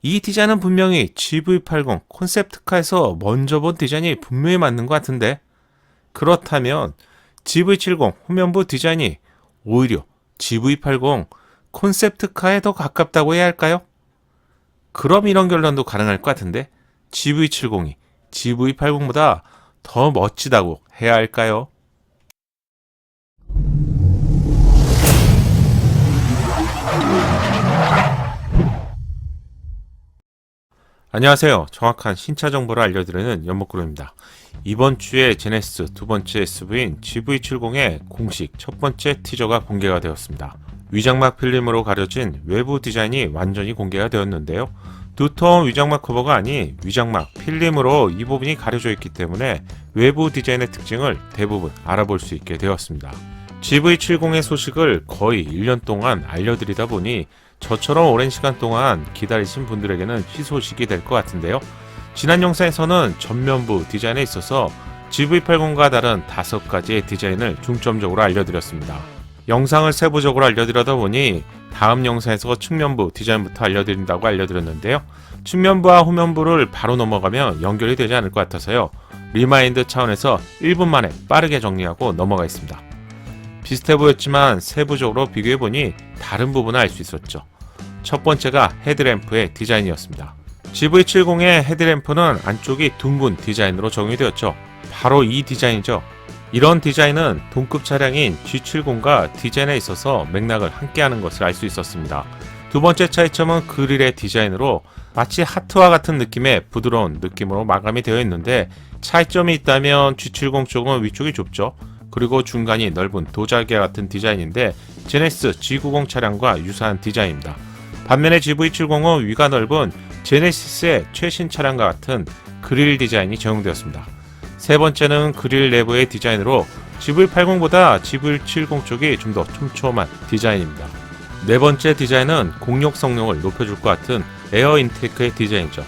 이 디자인은 분명히 GV80 콘셉트카에서 먼저 본 디자인이 분명히 맞는 것 같은데. 그렇다면 GV70 후면부 디자인이 오히려 GV80 콘셉트카에 더 가깝다고 해야 할까요? 그럼 이런 결론도 가능할 것 같은데 GV70이 GV80보다 더 멋지다고 해야 할까요? 안녕하세요. 정확한 신차 정보를 알려드리는 연목구름입니다. 이번 주에 제네시스 두 번째 SUV인 GV70의 공식 첫 번째 티저가 공개가 되었습니다. 위장막 필름으로 가려진 외부 디자인이 완전히 공개가 되었는데요. 두터운 위장막 커버가 아닌 위장막 필름으로 이 부분이 가려져 있기 때문에 외부 디자인의 특징을 대부분 알아볼 수 있게 되었습니다. GV70의 소식을 거의 1년 동안 알려드리다 보니 저처럼 오랜 시간 동안 기다리신 분들에게는 희소식이 될 것 같은데요. 지난 영상에서는 전면부 디자인에 있어서 GV80과 다른 5가지의 디자인을 중점적으로 알려드렸습니다. 영상을 세부적으로 알려드리다 보니 다음 영상에서 측면부 디자인부터 알려드린다고 알려드렸는데요. 측면부와 후면부를 바로 넘어가면 연결이 되지 않을 것 같아서요. 리마인드 차원에서 1분 만에 빠르게 정리하고 넘어가겠습니다. 비슷해 보였지만 세부적으로 비교해보니 다른 부분을 알 수 있었죠. 첫 번째가 헤드램프의 디자인이었습니다. GV70의 헤드램프는 안쪽이 둥근 디자인으로 적용이 되었죠. 바로 이 디자인이죠. 이런 디자인은 동급 차량인 G70과 디자인에 있어서 맥락을 함께하는 것을 알 수 있었습니다. 두 번째 차이점은 그릴의 디자인으로 마치 하트와 같은 느낌의 부드러운 느낌으로 마감이 되어 있는데 차이점이 있다면 G70 쪽은 위쪽이 좁죠. 그리고 중간이 넓은 도자기와 같은 디자인인데 제네시스 G90 차량과 유사한 디자인입니다. 반면에 GV70은 위가 넓은 제네시스의 최신 차량과 같은 그릴 디자인이 적용되었습니다. 세 번째는 그릴 내부의 디자인으로 GV80보다 GV70 쪽이 좀 더 촘촘한 디자인입니다. 네 번째 디자인은 공력 성능을 높여줄 것 같은 에어 인테이크의 디자인이죠.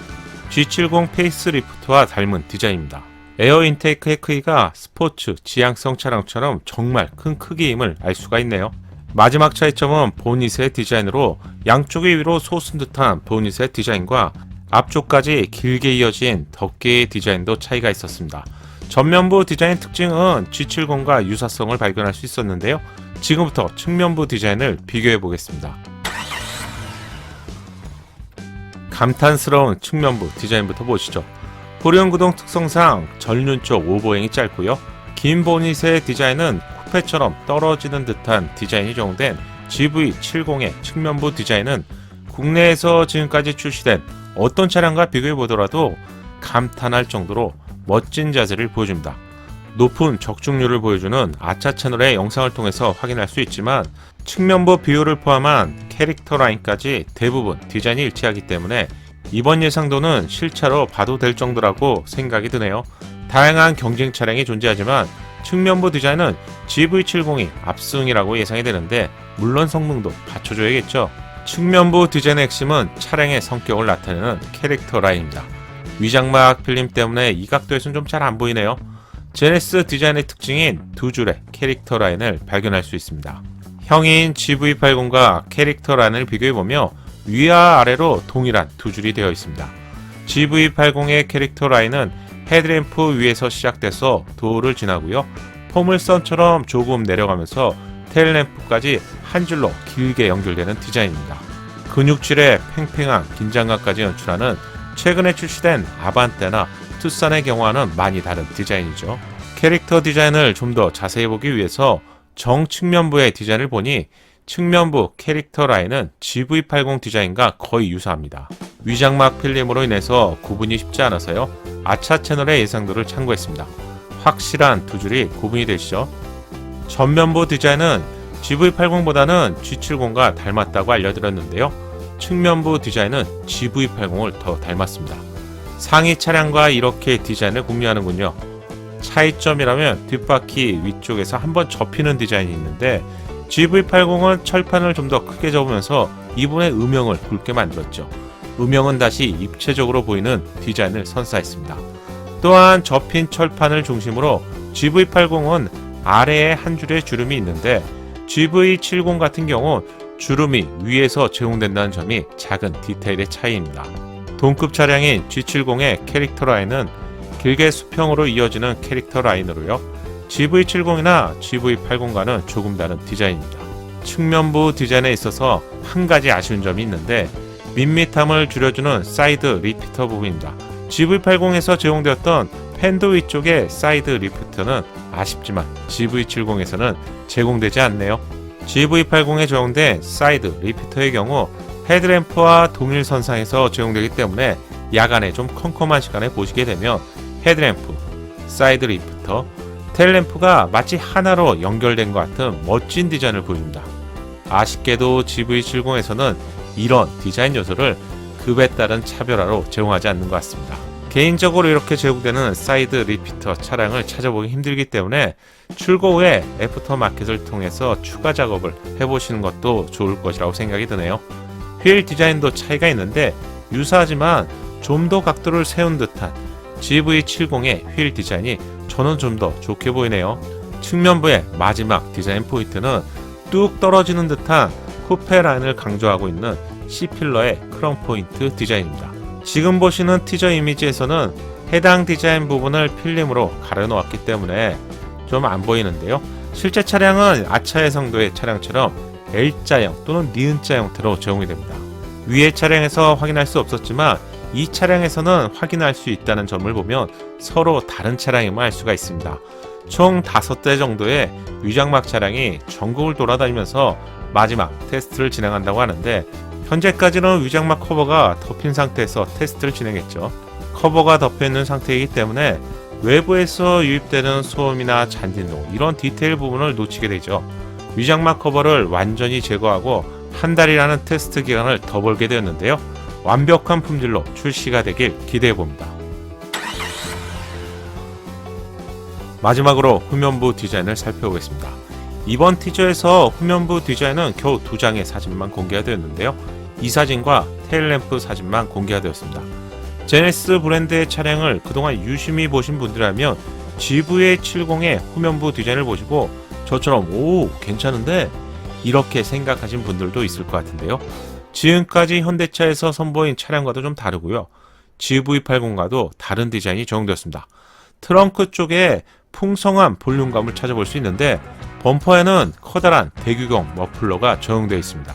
G70 페이스리프트와 닮은 디자인입니다. 에어 인테이크의 크기가 스포츠, 지향성 차량처럼 정말 큰 크기임을 알 수가 있네요. 마지막 차이점은 보닛의 디자인으로 양쪽이 위로 솟은 듯한 보닛의 디자인과 앞쪽까지 길게 이어진 덮개의 디자인도 차이가 있었습니다. 전면부 디자인 특징은 G70과 유사성을 발견할 수 있었는데요. 지금부터 측면부 디자인을 비교해 보겠습니다. 감탄스러운 측면부 디자인부터 보시죠. 후륜구동 특성상 전륜 쪽 오버행이 짧고요. 긴 보닛의 디자인은 쿠페처럼 떨어지는 듯한 디자인이 적용된 GV70의 측면부 디자인은 국내에서 지금까지 출시된 어떤 차량과 비교해 보더라도 감탄할 정도로 멋진 자세를 보여줍니다. 높은 적중률을 보여주는 아차 채널의 영상을 통해서 확인할 수 있지만 측면부 비율을 포함한 캐릭터 라인까지 대부분 디자인이 일치하기 때문에 이번 예상도는 실차로 봐도 될 정도라고 생각이 드네요. 다양한 경쟁 차량이 존재하지만 측면부 디자인은 GV70이 압승이라고 예상이 되는데 물론 성능도 받쳐줘야겠죠. 측면부 디자인의 핵심은 차량의 성격을 나타내는 캐릭터 라인입니다. 위장막 필름 때문에 이 각도에서는 좀 잘 안 보이네요. 제네시스 디자인의 특징인 두 줄의 캐릭터 라인을 발견할 수 있습니다. 형인 GV80과 캐릭터 라인을 비교해보며 위와 아래로 동일한 두 줄이 되어 있습니다. GV80의 캐릭터 라인은 헤드램프 위에서 시작돼서 도어를 지나고요. 포물선처럼 조금 내려가면서 테일램프까지 한 줄로 길게 연결되는 디자인입니다. 근육질의 팽팽한 긴장감까지 연출하는 최근에 출시된 아반떼나 투싼의 경우와는 많이 다른 디자인이죠. 캐릭터 디자인을 좀 더 자세히 보기 위해서 정측면부의 디자인을 보니 측면부 캐릭터 라인은 GV80 디자인과 거의 유사합니다. 위장막 필름으로 인해서 구분이 쉽지 않아서요. 아차 채널의 예상도를 참고했습니다. 확실한 두 줄이 구분이 되시죠. 전면부 디자인은 GV80보다는 G70과 닮았다고 알려드렸는데요. 측면부 디자인은 GV80을 더 닮았습니다. 상위 차량과 이렇게 디자인을 공유하는군요. 차이점이라면 뒷바퀴 위쪽에서 한번 접히는 디자인이 있는데 GV80은 철판을 좀 더 크게 접으면서 이분의 음영을 굵게 만들었죠. 음영은 다시 입체적으로 보이는 디자인을 선사했습니다. 또한 접힌 철판을 중심으로 GV80은 아래에 한 줄의 주름이 있는데 GV70 같은 경우 주름이 위에서 제공된다는 점이 작은 디테일의 차이입니다. 동급 차량인 G70의 캐릭터 라인은 길게 수평으로 이어지는 캐릭터 라인으로요. GV70이나 GV80과는 조금 다른 디자인입니다. 측면부 디자인에 있어서 한 가지 아쉬운 점이 있는데 밋밋함을 줄여주는 사이드 리피터 부분입니다. GV80에서 제공되었던 팬도 위쪽의 사이드 리피터는 아쉽지만 GV70에서는 제공되지 않네요. GV80에 적용된 사이드 리피터의 경우 헤드램프와 동일 선상에서 제공되기 때문에 야간에 좀 컴컴한 시간에 보시게 되면 헤드램프, 사이드 리피터, 테일램프가 마치 하나로 연결된 것 같은 멋진 디자인을 보여줍니다. 아쉽게도 GV70에서는 이런 디자인 요소를 급에 따른 차별화로 제공하지 않는 것 같습니다. 개인적으로 이렇게 제공되는 사이드 리피터 차량을 찾아보기 힘들기 때문에 출고 후에 애프터마켓을 통해서 추가 작업을 해보시는 것도 좋을 것이라고 생각이 드네요. 휠 디자인도 차이가 있는데 유사하지만 좀 더 각도를 세운 듯한 GV70의 휠 디자인이 저는 좀 더 좋게 보이네요. 측면부의 마지막 디자인 포인트는 뚝 떨어지는 듯한 쿠페 라인을 강조하고 있는 C필러의 크롬 포인트 디자인입니다. 지금 보시는 티저 이미지에서는 해당 디자인 부분을 필름으로 가려놓았기 때문에 좀 안 보이는데요. 실제 차량은 아차의 성도의 차량처럼 L자형 또는 니은자 형태로 제공이 됩니다. 위의 차량에서 확인할 수 없었지만 이 차량에서는 확인할 수 있다는 점을 보면 서로 다른 차량임을 알 수가 있습니다. 총 5대 정도의 위장막 차량이 전국을 돌아다니면서 마지막 테스트를 진행한다고 하는데 현재까지는 위장막 커버가 덮인 상태에서 테스트를 진행했죠. 커버가 덮여있는 상태이기 때문에 외부에서 유입되는 소음이나 잔진동 이런 디테일 부분을 놓치게 되죠. 위장막 커버를 완전히 제거하고 한 달이라는 테스트 기간을 더 벌게 되었는데요. 완벽한 품질로 출시가 되길 기대해봅니다. 마지막으로 후면부 디자인을 살펴보겠습니다. 이번 티저에서 후면부 디자인은 겨우 2장의 사진만 공개가 되었는데요. 이 사진과 테일램프 사진만 공개가 되었습니다. 제네시스 브랜드의 차량을 그동안 유심히 보신 분들이라면 GV70의 후면부 디자인을 보시고 저처럼 오 괜찮은데 이렇게 생각하신 분들도 있을 것 같은데요. 지금까지 현대차에서 선보인 차량과도 좀 다르고요. GV80과도 다른 디자인이 적용되었습니다. 트렁크 쪽에 풍성한 볼륨감을 찾아볼 수 있는데 범퍼에는 커다란 대규경 머플러가 적용되어 있습니다.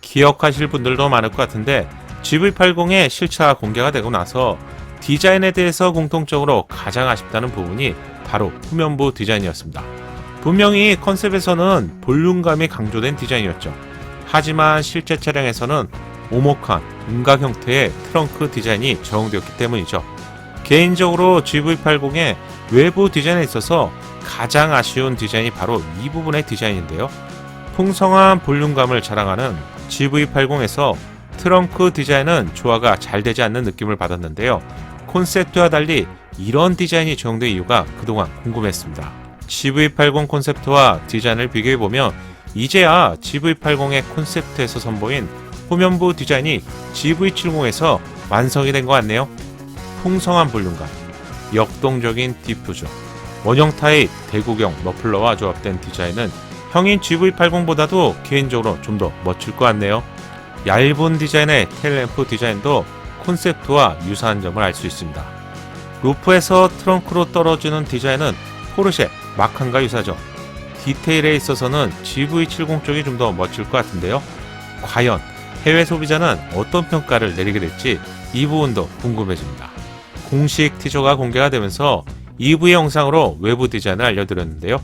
기억하실 분들도 많을 것 같은데 GV80의 실차 공개가 되고 나서 디자인에 대해서 공통적으로 가장 아쉽다는 부분이 바로 후면부 디자인이었습니다. 분명히 컨셉에서는 볼륨감이 강조된 디자인이었죠. 하지만 실제 차량에서는 오목한 음각 형태의 트렁크 디자인이 적용되었기 때문이죠. 개인적으로 GV80의 외부 디자인에 있어서 가장 아쉬운 디자인이 바로 이 부분의 디자인인데요. 풍성한 볼륨감을 자랑하는 GV80에서 트렁크 디자인은 조화가 잘 되지 않는 느낌을 받았는데요. 콘셉트와 달리 이런 디자인이 적용된 이유가 그동안 궁금했습니다. GV80 콘셉트와 디자인을 비교해보면 이제야 GV80의 콘셉트에서 선보인 후면부 디자인이 GV70에서 완성이 된 것 같네요. 풍성한 볼륨감, 역동적인 디퓨저, 원형 타입 대구경 머플러와 조합된 디자인은 형인 GV80보다도 개인적으로 좀 더 멋질 것 같네요. 얇은 디자인의 테일램프 디자인도 콘셉트와 유사한 점을 알 수 있습니다. 루프에서 트렁크로 떨어지는 디자인은 포르쉐 마칸과 유사죠. 디테일에 있어서는 GV70 쪽이 좀 더 멋질 것 같은데요. 과연 해외 소비자는 어떤 평가를 내리게 될지 이 부분도 궁금해집니다. 공식 티저가 공개가 되면서 EV 영상으로 외부 디자인을 알려드렸는데요.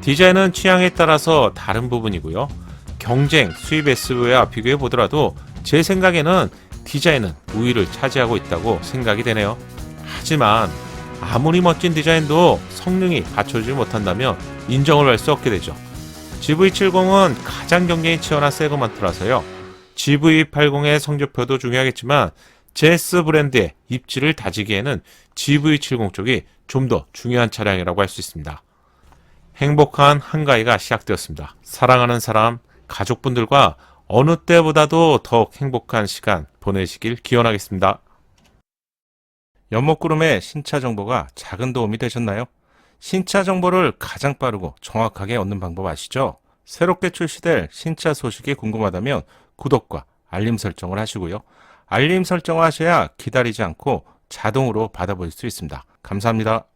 디자인은 취향에 따라서 다른 부분이고요. 경쟁 수입 SUV와 비교해 보더라도 제 생각에는 디자인은 우위를 차지하고 있다고 생각이 되네요. 하지만 아무리 멋진 디자인도 성능이 갖춰지지 못한다면 인정을 할 수 없게 되죠. GV70은 가장 경쟁이 치열한 세그먼트라서요. GV80의 성적표도 중요하겠지만 제네시스 브랜드의 입지를 다지기에는 GV70 쪽이 좀 더 중요한 차량이라고 할 수 있습니다. 행복한 한가위가 시작되었습니다. 사랑하는 사람, 가족분들과 어느 때보다도 더욱 행복한 시간 보내시길 기원하겠습니다. 연목구름의 신차 정보가 작은 도움이 되셨나요? 신차 정보를 가장 빠르고 정확하게 얻는 방법 아시죠? 새롭게 출시될 신차 소식이 궁금하다면 구독과 알림 설정을 하시고요. 알림 설정을 하셔야 기다리지 않고 자동으로 받아볼 수 있습니다. 감사합니다.